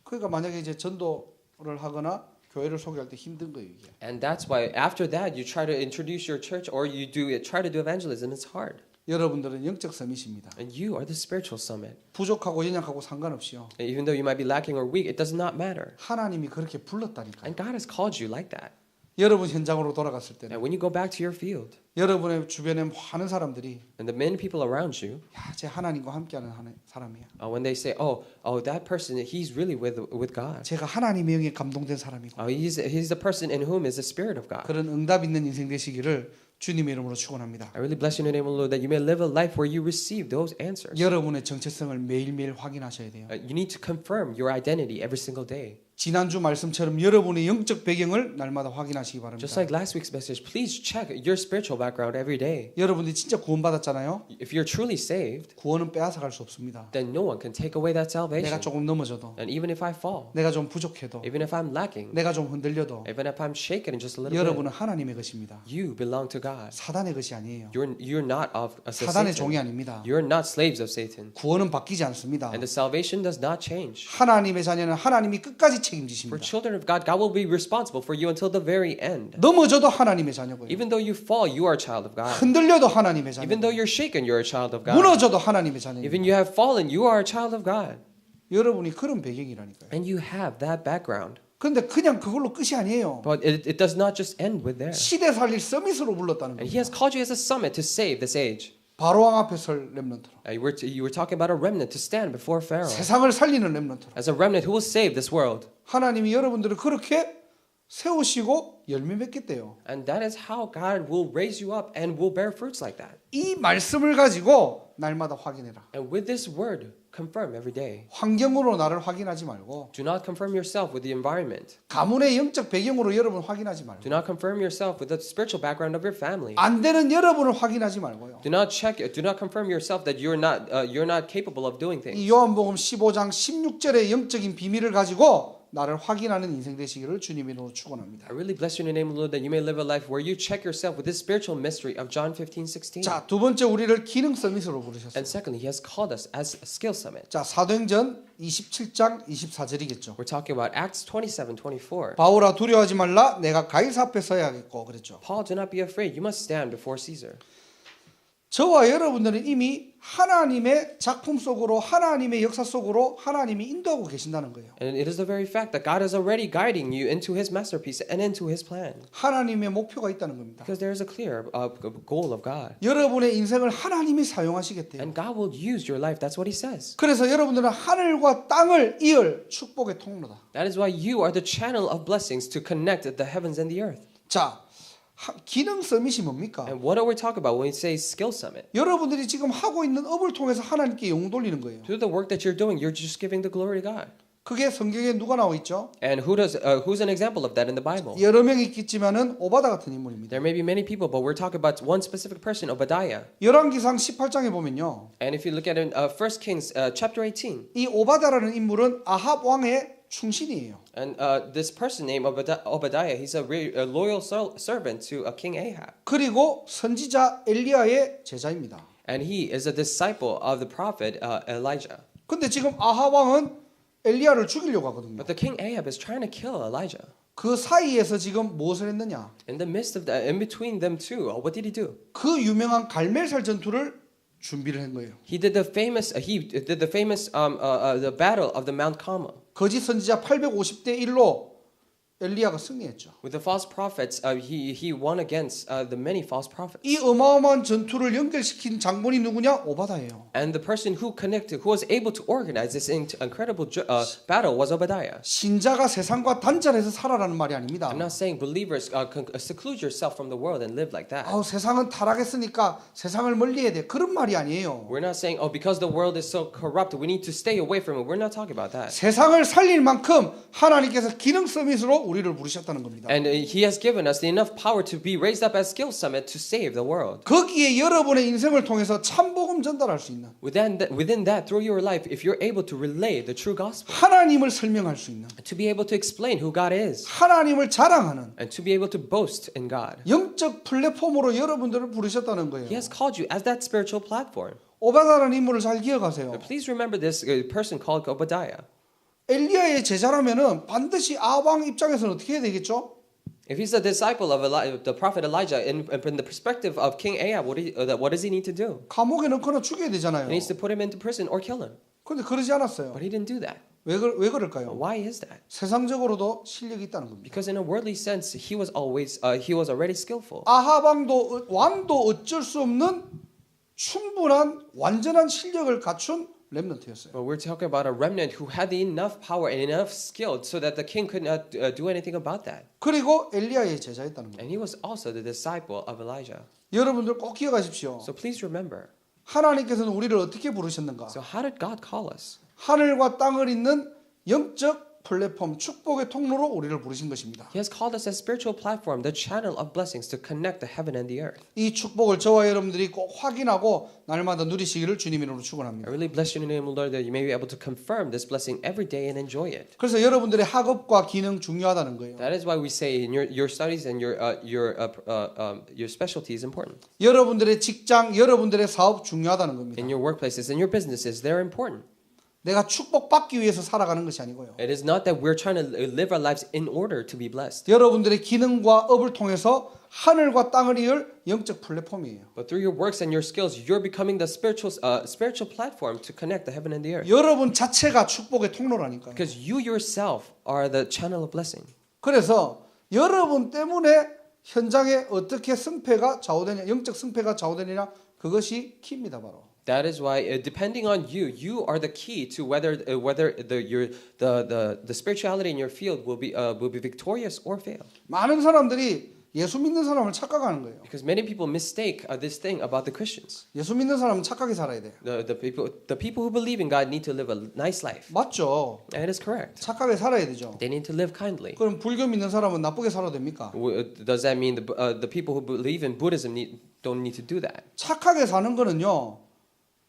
그러니까 만약에 이제 전도를 하거나 교회를 소개할 때 힘든 거예요, 이게. And that's why after that you try to introduce your church or you try to do evangelism. It's hard. 여러분들은 영적 서밋입니다. And you are the spiritual summit. 부족하고 연약하고 상관없이요, And even though you might be lacking or weak, it does not matter. 하나님이 그렇게 불렀다니까요. And God has called you like that. 여러분 현장으로 돌아갔을 때는 And when you go back to your field, 여러분의 주변에 많은 사람들이, and the many people around you, 야, 쟤 하나님과 함께하는 사람이야. when they say, "Oh, that person, he's really with God. 제가 하나님의 영에 감동된 사람이고." He's the person in whom is the Spirit of God." 그런 응답 있는 인생 되시기를 주님의 이름으로 축원합니다. I really bless you in the name of the Lord that you may live a life where you receive those answers. 여러분의 정체성을 매일매일 확인하셔야 돼요. You need to confirm your identity every single day. 지난주 말씀처럼 여러분의 영적 배경을 날마다 확인하시기 바랍니다. Just like last week's message, please check your spiritual background every day. 여러분들이 진짜 구원받았잖아요. If you're truly saved, 구원은 빼앗아 갈 수 없습니다. then no one can take away that 내가 salvation. 조금 넘어져도, And even if I fall, 내가 좀 부족해도, even if I'm lacking, 내가 좀 흔들려도 even if I'm shaken just a little bit, 여러분은 하나님의 것입니다. you belong to God. 사단의 것이 아니에요. You're not of 사단의 종이 Satan. 아닙니다. You're not slaves of Satan. 구원은 바뀌지 않습니다. And the salvation does not change. 하나님의 자녀는 하나님이 끝까지 For 책임지십니다. children of God, God will be responsible for you until the very end. 넘어져도 하나님의 자녀고요. Even though you fall, you are a child of God. 흔들려도 하나님의 자녀. Even though you're shaken, you're a child of God. 무너져도 하나님의 자녀. Even you have fallen, you are a child of God. 여러분이 그런 배경이라니까요. And you have that background. 근데 그냥 그걸로 끝이 아니에요. But it does not just end with there. 시대 살릴 서밋으로 불렀다는 And 거예요. he has called you as a summit to save this age. 바로왕 앞에 설 렘넌트로. You were talking about a remnant to stand before Pharaoh. 세상을 살리는 렘넌트로. As a remnant who will save this world. 하나님이 여러분들을 그렇게 세우시고 열매 맺겠대요. And that is how God will raise you up and will bear fruits like that. 이 말씀을 가지고 날마다 확인해라. And with this word, confirm every day. 환경으로 나를 확인하지 말고 Do not confirm yourself with the environment. 가문의 영적 배경으로 여러분 확인하지 말고 Do not confirm yourself with the spiritual background of your family. 안 되는 여러분을 확인하지 말고요. Do not confirm yourself that you're not capable of doing 이 things. 요한복음 15장 16절의 영적인 비밀을 가지고 나를 확인하는 인생 되시기를 주님의 이름으로 축원합니다. I really bless you in the name of the Lord that you may live a life where you check yourself with this spiritual mystery of John 15:16. 자, 두 번째 우리를 기능 서밋으로 부르셨어요. And secondly, he has called us as a skill summit. 자, 사도행전 27장 24절이겠죠. We're talking about Acts 27:24. 바울아 두려워하지 말라 내가 가이사 앞에 서야겠고 그랬죠. Paul, do not be afraid. You must stand before Caesar. 저와 여러분들은 이미 하나님의 작품 속으로 하나님의 역사 속으로 하나님이 인도하고 계신다는 거예요. And it is the very fact that God is already guiding you into his masterpiece and into his plan. 하나님의 목표가 있다는 겁니다. Because there is a clear goal of God. 여러분의 인생을 하나님이 사용하시겠대요. And God will use your life. That's what he says. 그래서 여러분들은 하늘과 땅을 이을 축복의 통로다. That is why you are the channel of blessings to connect the heavens and the earth. 자, 기능 서밋이 뭡니까? And what are we talking about when we say skill summit? 여러분들이 지금 하고 있는 업을 통해서 하나님께 영 돌리는 거예요. Through the work that you're doing, you're just giving the glory to God. 그게 성경에 누가 나와 있죠? And who's an example of that in the Bible? 여러 명이 있겠지만은 오바다 같은 인물입니다. There may be many people, but we're talking about one specific person, Obadiah. 열왕기상 18장에 보면요. And if you look at it in 1 Kings chapter 18, 이 오바다라는 인물은 아합 왕의 충신이에요. and this person named Obadiah, he's a loyal servant to King Ahab. 그리고 선지자 엘리야의 제자입니다. And he is a disciple of the prophet Elijah. 근데 지금 아합 왕은 엘리야를 죽이려고 하거든요. But the king Ahab is trying to kill Elijah. 그 사이에서 지금 무엇을 했느냐? In the midst of that, in between them two, what did he do? 그 유명한 갈멜살 전투를 준비를 한 거예요. He did the famous the battle of the Mount Carmel. 거짓 선지자 850대 1로 엘리야가 승리했죠. With the false prophets, he won against the many false prophets. 이 어마어마한 전투를 연결시킨 장본이 누구냐? 오바다예요. And the person who was able to organize this incredible battle was Obadiah. 신자가 세상과 단절해서 살아라는 말이 아닙니다. I'm not saying believers seclude yourself from the world and live like that. 세상은 타락했으니까 세상을 멀리해야 돼. 그런 말이 아니에요. We're not saying, because the world is so corrupt, we need to stay away from it. We're not talking about that. 세상을 살릴 만큼 하나님께서 기능 서밋으로 우리를 부르셨다는 겁니다. And he has given us enough power to be raised up as skill summit to save the world. 거기에 여러분의 인생을 통해서 참복음 전달할 수 있는 Within that, through your life, if you're able to relay the true gospel, 하나님을 설명할 수 있는 to be able to explain who God is, 하나님을 자랑하는 and to be able to boast in God. 영적 플랫폼으로 여러분들을 부르셨다는 거예요. He has called you as that spiritual platform. 오바다라는 인물을 잘 기억하세요. But please remember this person called Obadiah. 엘리야의 제자라면은 반드시 아왕 입장에서는 어떻게 해야 되겠죠? If he's a disciple of the prophet Elijah, in the perspective of King Ahab, what does he need to do? 감옥에 넣거나 죽여야 되잖아요. He needs to put him into prison or kill him. 그런데 그러지 않았어요. But he didn't do that. 왜 그럴까요? Why is that? 세상적으로도 실력이 있다는 겁니다. Because in a worldly sense, he was already skillful. 아합 왕도 어쩔 수 없는 충분한 완전한 실력을 갖춘 렘넌트였어요. But we're talking about a remnant who had enough power and enough skill so that the king could not do anything about that. 그리고 엘리야의 제자였다는 거예요. And he was also the disciple of Elijah. 여러분들 꼭 기억하십시오. So please remember. 하나님께서는 우리를 어떻게 부르셨는가? So how did God call us? 하늘과 땅을 잇는 영적 플랫폼 축복의 통로로 우리를 부르신 것입니다. He has called us a spiritual platform, the channel of blessings to connect the heaven and the earth. 이 축복을 저와 여러분들이 꼭 확인하고 날마다 누리시기를 주님 이름으로 I 축원합니다. really bless you in the name of the Lord that you may be able to confirm this blessing every day and enjoy it. 그래서 여러분들의 학업과 기능 중요하다는 거예요. That is why we say in your studies and your specialty is important. 여러분들의 직장, 여러분들의 사업 중요하다는 겁니다. In your workplaces and your businesses, they're important. 내가 축복받기 위해서 살아가는 것이 아니고요. It is not that we're trying to live our lives in order to be blessed. 여러분들의 기능과 업을 통해서 하늘과 땅을 이을 영적 플랫폼이에요. But through your works and your skills, you're becoming the spiritual platform to connect the heaven and the earth. 여러분 자체가 축복의 통로라니까요. Because you yourself are the channel of blessing. 그래서 여러분 때문에 현장에 어떻게 승패가 좌우되냐, 영적 승패가 좌우되느냐 그것이 키입니다 바로. That is why, depending on you, you are the key to whether the spirituality in your field will be victorious or fail. 많은 사람들이 예수 믿는 사람을 착각하는 거예요. Because many people mistake this thing about the Christians. 예수 믿는 사람은 착하게 살아야 돼요. The people who believe in God need to live a nice life. 맞죠? And it is correct. 착하게 살아야 되죠. They need to live kindly. 그럼 불교 믿는 사람은 나쁘게 살아도 됩니까? Does that mean the people who believe in Buddhism don't need to do that? 착하게 사는 거는요.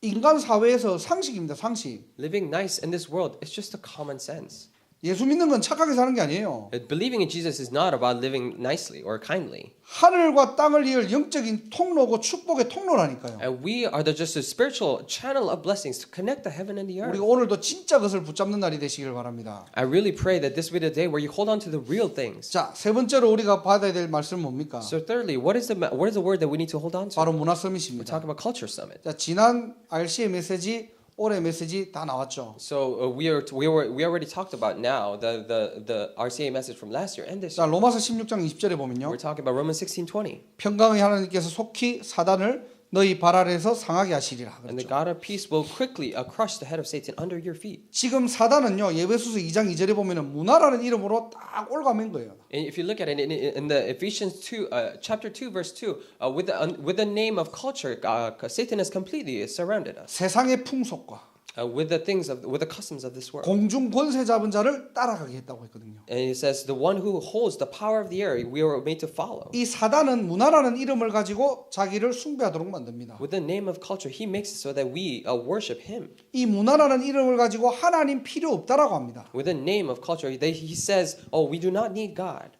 인간 사회에서 상식입니다. 상식. Living nice in this world is just a common sense. 예수 믿는 건 착하게 사는 게 아니에요. Believing in Jesus is not about living nicely or kindly. 하늘과 땅을 이을 영적인 통로고 축복의 통로라니까요. And we are just a spiritual channel of blessings to connect the heaven and the earth. 우리가 오늘도 진짜 것을 붙잡는 날이 되시길 바랍니다. I really pray that this will be the day where you hold on to the real things. 자, 세 번째로 우리가 받아야 될 말씀은 뭡니까? So thirdly, what is the word that we need to hold on to? 바로 문화 We 서밋입니다. talk about culture summit. 자, 지난 RC의 메시지, 올해 메시지 다 나왔죠. So we already talked about now the RCA message from last year and this 자, year. 로마서 16장 20절에 보면요. We're talking about Romans 16:20. 평강의 하나님께서 속히 사단을 너희 발 아래에서 상하게 하시리라. And the 그렇죠. God of peace will quickly crush the head of Satan under your feet. 지금 사단은요. 예배소서 2장 2절에 보면은 문화라는 이름으로 딱 올가맨 거예요. And if you look at it in the Ephesians 2 chapter 2 verse 2 with the name of culture, Satan has completely surrounded us. 세상의 풍속과 with the customs of this world. 공중 권세 잡은 자를 따라가게 했다고 했거든요. And it says the one who holds the power of the air we were made to follow. 이 사단은 문화라는 이름을 가지고 자기를 숭배하도록 만듭니다. With the name of culture, he makes it so that we worship him. 이 문화라는 이름을 가지고 하나님 필요 없다라고 합니다. With the name of culture, he says, "Oh, we do not need God."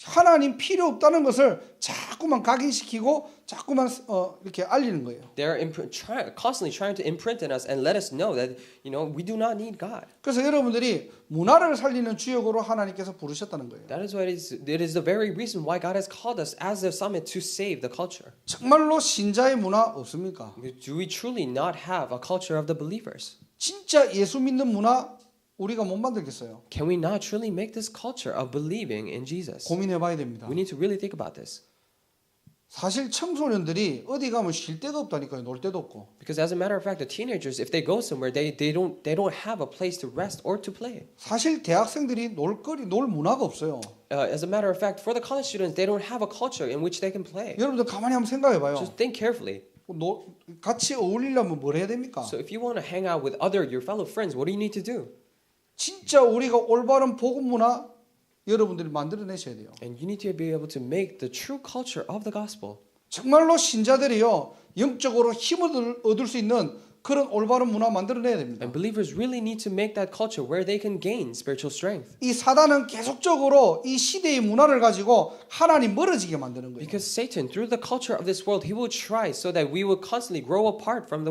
하나님 필요 없다는 것을 자꾸만 각인시키고 자꾸만 이렇게 알리는 거예요. They're constantly trying to imprint in us and let us know that we do not need God. 그래서 여러분들이 문화를 살리는 주역으로 하나님께서 부르셨다는 거예요. That is why it is the very reason why God has called us as the summit to save the culture. 정말로 신자의 문화 없습니까? Do we truly not have a culture of the believers? 진짜 예수 믿는 문화 우리가 못 만들겠어요. Can we not truly make this culture of believing in Jesus? 고민해봐야 됩니다. We need to really think about this. 사실 청소년들이 어디 가면 쉴 데도 없다니까요. 놀 데도 없고. Because as a matter of fact, the teenagers, if they go somewhere, they don't have a place to rest or to play. 사실 대학생들이 놀 문화가 없어요. As a matter of fact, for the college students, they don't have a culture in which they can play. 여러분들 가만히 한번 생각해봐요. Just think carefully. 같이 어울리려면 뭘 해야 됩니까? So if you want to hang out with your fellow friends, what do you need to do? 진짜 우리가 올바른 복음 문화 여러분들이 만들어내셔야 돼요. And you need to be able to make the true culture of the gospel. 정말로 신자들이요 영적으로 힘을 얻을 수 있는 그런 올바른 문화 만들어내야 됩니다. And believers really need to make that culture where they can gain spiritual strength. 이 사단은 계속적으로 이 시대의 문화를 가지고 하나님 멀어지게 만드는 거예요. Because Satan, through the culture of this world, he will try so that we will constantly grow apart from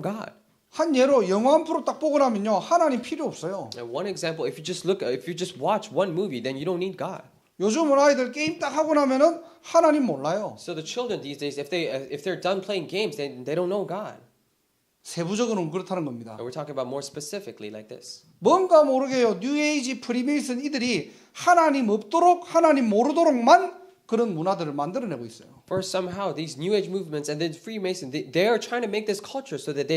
God. 한 예로 영화 한 프로 딱 보고 나면요 하나님 필요 없어요. And one example, if you just watch one movie, then you don't need God. 요즘은 아이들 게임 딱 하고 나면은 하나님 몰라요. So the children these days, if they're done playing games, then they don't know God. 세부적으로는 그렇다는 겁니다. And we're talking about more specifically like this. 뭔가 모르게요 뉴에이지 프리메이슨 이들이 하나님 없도록 하나님 모르도록만 그런 문화들을 만들어내고 있어요. For somehow these New Age movements and then Freemason, they are trying to make this culture so that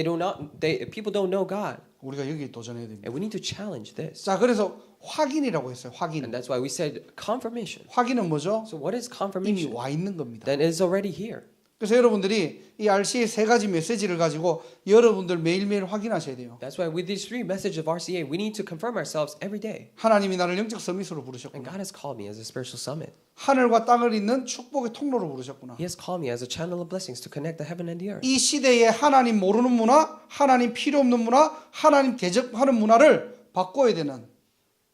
people don't know God. 우리가 여기에 도전해야 됩니다. And we need to challenge this. 자, 그래서 확인이라고 했어요. 확인. And that's why we said confirmation. 확인은 뭐죠? So what is 이미 confirmation? 와 있는 겁니다. Then it is already here. 그래서 여러분들이 이 RC의 세 가지 메시지를 가지고 여러분들 매일매일 확인하셔야 돼요. That's why with these three messages of RCA, we need to confirm ourselves every day. 하나님이 나를 영적 서밋으로 And 부르셨구나. God has called me as a spiritual summit. 하늘과 땅을 잇는 축복의 통로로 부르셨구나. He has called me as a channel of blessings to connect the heaven and the earth. 이 시대에 하나님 모르는 문화, 하나님 필요 없는 문화, 하나님 대적하는 문화를 바꿔야 되는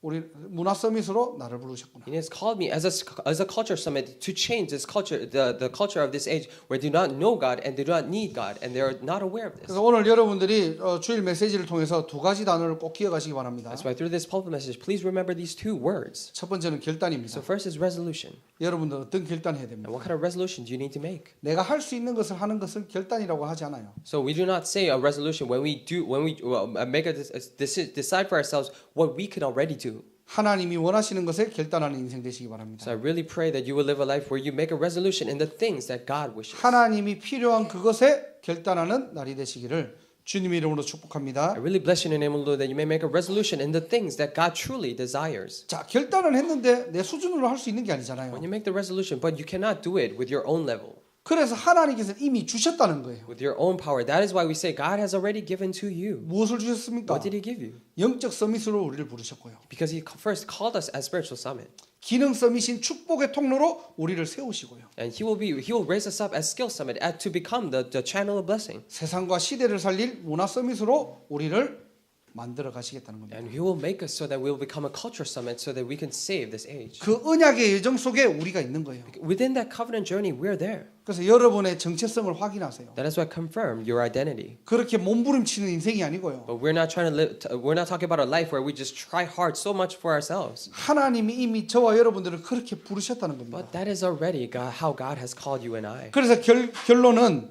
우리 문화 서밋으로 나를 부르셨구나. He has called me as a culture summit to change this culture, the culture of this age, where they do not know God and they do not need God and they are not aware of this. 그래서 오늘 여러분들이 주일 메시지를 통해서 두 가지 단어를 꼭 기억하시기 바랍니다. That's why through this pulpit message, please remember these two words. 첫 번째는 결단입니다. So first is resolution. 여러분들 어떤 결단해야 And 됩니다. what kind of resolution do you need to make? 내가 할 수 있는 것을 하는 것을 결단이라고 하지 않아요. So we do not say a resolution when we make decide for ourselves what we can already do. 하나님이 원하시는 것에 결단하는 인생 되시기 바랍니다. So I really pray that you will live a life where you make a resolution in the things that God wishes. 하나님이 필요한 그것에 결단하는 날이 되시기를 주님의 이름으로 축복합니다. I really bless you in the name of the Lord that you may make a resolution in the things that God truly desires. 자, 결단을 했는데 내 수준으로 할 수 있는 게 아니잖아요. When you make the resolution, but you cannot do it with your own level, 그래서 하나님께서 이미 주셨다는 거예요. with your own power. That is why we say God has already given to you. 무엇을 주셨습니까? What did He give you? 영적 서밋으로 우리를 부르셨고요. Because He first called us as spiritual summit, 기능 서밋인 축복의 통로로 우리를 세우시고요. and He will raise us up as skill summit to become the channel of blessing. 세상과 시대를 살릴 문화 서밋으로 우리를 만들어 가시겠다는 겁니다. And He will make us so that we will become a culture summit so that we can save this age. 그 언약의 예정 속에 우리가 있는 거예요. Within that covenant journey, we're there. 그래서 여러분의 정체성을 확인하세요. That is why confirm your identity. 그렇게 몸부림치는 인생이 아니고요. But we're not trying to live. We're not talking about a life where we just try hard so much for ourselves. 하나님이 이미 저와 여러분들을 그렇게 부르셨다는 겁니다. But that is already how God has called you and I. 그래서 결론은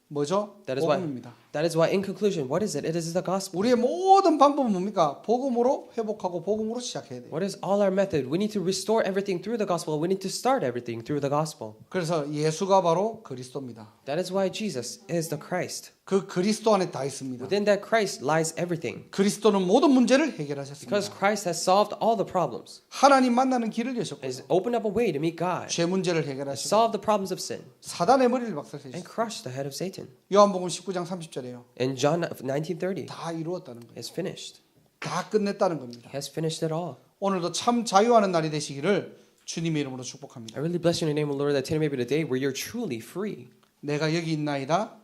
뭐죠? That is why. 복음입니다. That is why. In conclusion, what is it? It is the gospel. 우리의 모든 방법은 뭡니까? 복음으로 회복하고 복음으로 시작해야 돼요. What is all our method? We need to restore everything through the gospel. We need to start everything through the gospel. 그래서 예수가 바로 그리스도입니다. That is why Jesus is the Christ. 그 그리스도 안에 다 있습니다. Within that Christ lies everything. 그리스도는 모든 문제를 해결하셨습니다. Because Christ has solved all the problems. 하나님 만나는 길을 여셨고 Has opened up a way to meet God. 죄 문제를 Has 해결하시고 solved the problems of sin 사단의 머리를 and 박살내셨어요. crushed the head of Satan. 요한복음 19장 30절에요. In John 19:30, 다 이루었다는 거예요. has finished. 다 끝냈다는 겁니다. He has finished it all. 오늘도 참 자유하는 날이 되시기를 주님의 이름으로 I 축복합니다. really bless you in the name of the Lord that today may be the day where you're truly free. 내가 여기 있나이다.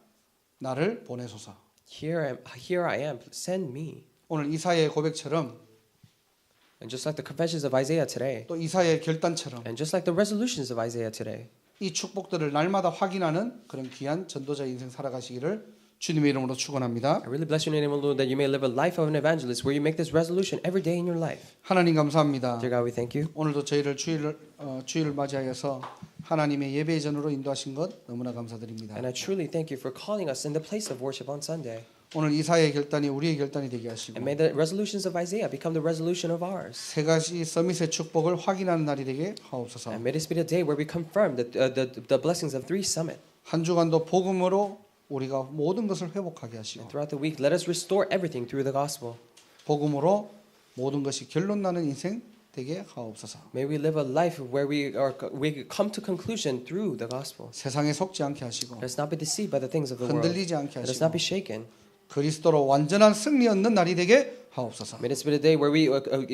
나를 보내소서. Here I am. Send me. 오늘 이사야의 고백처럼 And just like the confessions of Isaiah today, 또 이사야의 결단처럼 and just like the resolutions of Isaiah today, 이 축복들을 날마다 확인하는 그런 귀한 전도자 인생 살아가시기를 주님의 이름으로 축원합니다. I really bless you in the name of the Lord that you may live a life of an evangelist where you make this resolution every day in your life. 하나님 감사합니다. Dear God, we thank you. 오늘도 저희를 주일을 맞이하여서 하나님의 예배의 전으로 인도하신 것 너무나 감사드립니다. And I truly thank you for calling us in the place of worship on Sunday. 오늘 이사야의 결단이 우리의 결단이 되게 하시고 And may the resolutions of Isaiah become the resolution of ours. 세 가지 서밋의 축복을 확인하는 날이 되게 하옵소서. And may this be the day where we confirm the blessings of Three Summit. 한 주간도 복음으로 우리가 모든 것을 회복하게 하시고 And throughout the week, let us restore everything through the gospel. 복음으로 모든 것이 결론 나는 인생 되게 하옵소서. May we live a life where we come to conclusion through the gospel. 세상에 속지 않게 하시고 Let us not be deceived by the things of the world. 흔들리지 않게 Let us not 하시고 be shaken. 그리스도로 완전한 승리 얻는 날이 되게 하옵소서. May this be the day where we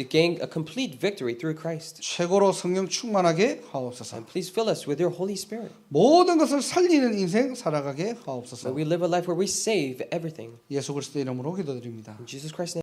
gain a complete victory through Christ. 최고로 성령 충만하게 하옵소서. And please fill us with your Holy Spirit. 모든 것을 살리는 인생 살아가게 하옵소서. May we live a life where we save everything. 예수 그리스도 이름으로 기도드립니다. In Jesus Christ's name.